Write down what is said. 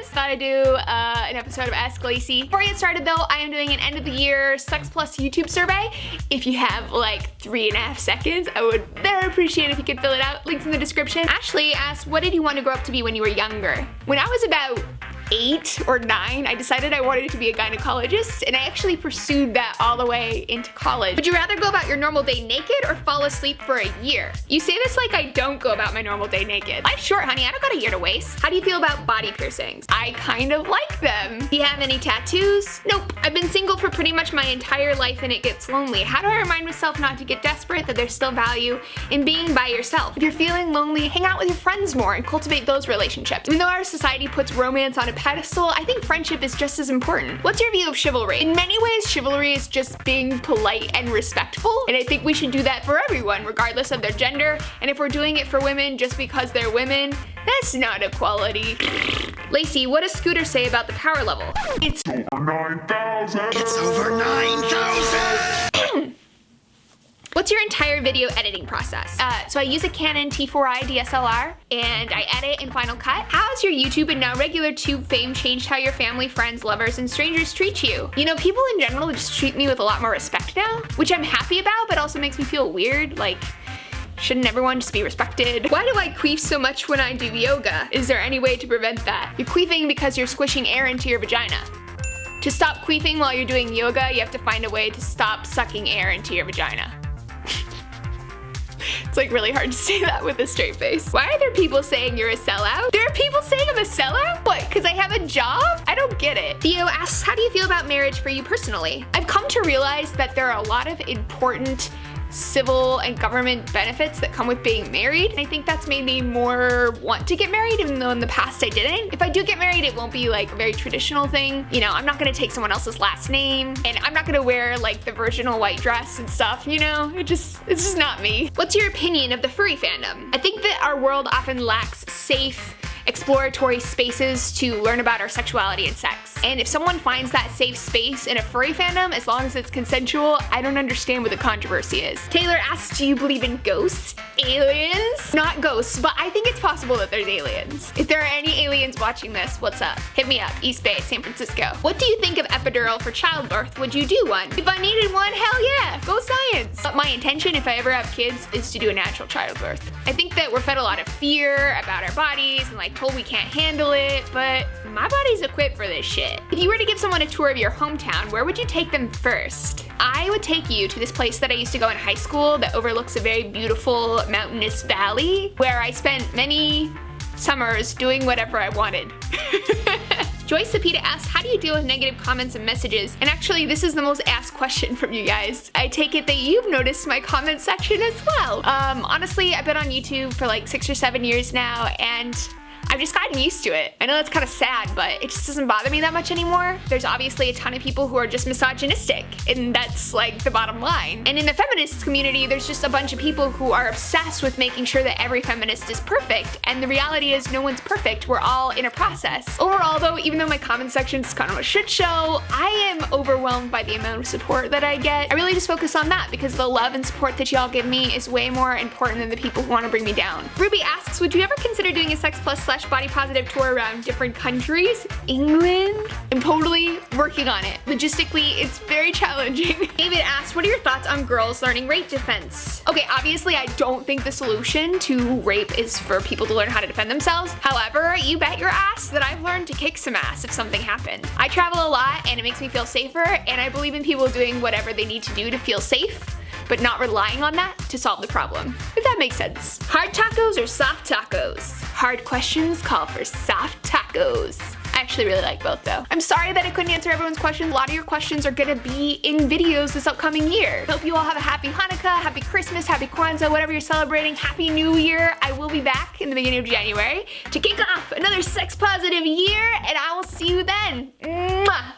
Thought I'd do an episode of Ask Lacey. Before I get started though, I am doing an end of the year Sex Plus YouTube survey. If you have like 3.5 seconds, I would very appreciate if you could fill it out. Links in the description. Ashley asked, what did you want to grow up to be when you were younger? When I was about 8 or 9, I decided I wanted to be a gynecologist, and I actually pursued that all the way into college. Would you rather go about your normal day naked or fall asleep for a year? You say this like I don't go about my normal day naked. Life's short, honey. I don't got a year to waste. How do you feel about body piercings? I kind of like them. Do you have any tattoos? Nope. I've been single for pretty much my entire life and it gets lonely. How do I remind myself not to get desperate, that there's still value in being by yourself? If you're feeling lonely, hang out with your friends more and cultivate those relationships. Even though our society puts romance on a pedestal, I think friendship is just as important. What's your view of chivalry? In many ways, chivalry is just being polite and respectful, and I think we should do that for everyone, regardless of their gender, and if we're doing it for women just because they're women, that's not equality. Lacey, what does Scooter say about the power level? It's over 9,000! It's over 9,000! What's your entire video editing process? So I use a Canon T4i DSLR and I edit in Final Cut. How has your YouTube and now regular tube fame changed how your family, friends, lovers, and strangers treat you? You know, people in general just treat me with a lot more respect now, which I'm happy about, but also makes me feel weird. Like, shouldn't everyone just be respected? Why do I queef so much when I do yoga? Is there any way to prevent that? You're queefing because you're squishing air into your vagina. To stop queefing while you're doing yoga, you have to find a way to stop sucking air into your vagina. It's like really hard to say that with a straight face. Why are there people saying you're a sellout? There are people saying I'm a sellout? What, because I have a job? I don't get it. Theo asks, how do you feel about marriage for you personally? I've come to realize that there are a lot of important civil and government benefits that come with being married. And I think that's made me more want to get married, even though in the past I didn't. If I do get married, it won't be like a very traditional thing. You know, I'm not gonna take someone else's last name, and I'm not gonna wear like the virginal white dress and stuff, you know? It's just not me. What's your opinion of the furry fandom? I think that our world often lacks safe, exploratory spaces to learn about our sexuality and sex. And if someone finds that safe space in a furry fandom, as long as it's consensual, I don't understand what the controversy is. Taylor asks, do you believe in ghosts? Aliens? Not ghosts, but I think it's possible that there's aliens. If there are any aliens watching this, what's up? Hit me up, East Bay, San Francisco. What do you think of epidural for childbirth? Would you do one? If I needed one, hell yeah, go science. But my intention, if I ever have kids, is to do a natural childbirth. I think that we're fed a lot of fear about our bodies and like told we can't handle it, but my body's equipped for this shit. If you were to give someone a tour of your hometown, where would you take them first? I would take you to this place that I used to go in high school that overlooks a very beautiful mountainous valley where I spent many summers doing whatever I wanted. Joyce Sapita asks, how do you deal with negative comments and messages? And actually, this is the most asked question from you guys. I take it that you've noticed my comment section as well. Honestly, I've been on YouTube for like 6 or 7 years now, and I've just gotten used to it. I know that's kind of sad, but it just doesn't bother me that much anymore. There's obviously a ton of people who are just misogynistic, and that's like the bottom line. And in the feminist community, there's just a bunch of people who are obsessed with making sure that every feminist is perfect, and the reality is no one's perfect. We're all in a process. Overall though, even though my comment section is kind of a shit show, I am overwhelmed by the amount of support that I get. I really just focus on that because the love and support that y'all give me is way more important than the people who want to bring me down. Ruby asks, would you ever consider doing a Sex Plus / body positive tour around different countries? England? I'm totally working on it. Logistically, it's very challenging. David asks, what are your thoughts on girls learning rape defense? Okay, obviously I don't think the solution to rape is for people to learn how to defend themselves. However, you bet your ass that I've learned to kick some ass if something happened. I travel a lot and it makes me feel safer, and I believe in people doing whatever they need to do to feel safe, but not relying on that to solve the problem, if that makes sense. Hard tacos or soft tacos? Hard questions call for soft tacos. I actually really like both though. I'm sorry that I couldn't answer everyone's questions. A lot of your questions are gonna be in videos this upcoming year. Hope you all have a happy Hanukkah, happy Christmas, happy Kwanzaa, whatever you're celebrating. Happy New Year. I will be back in the beginning of January to kick off another sex positive year, and I will see you then. Mwah!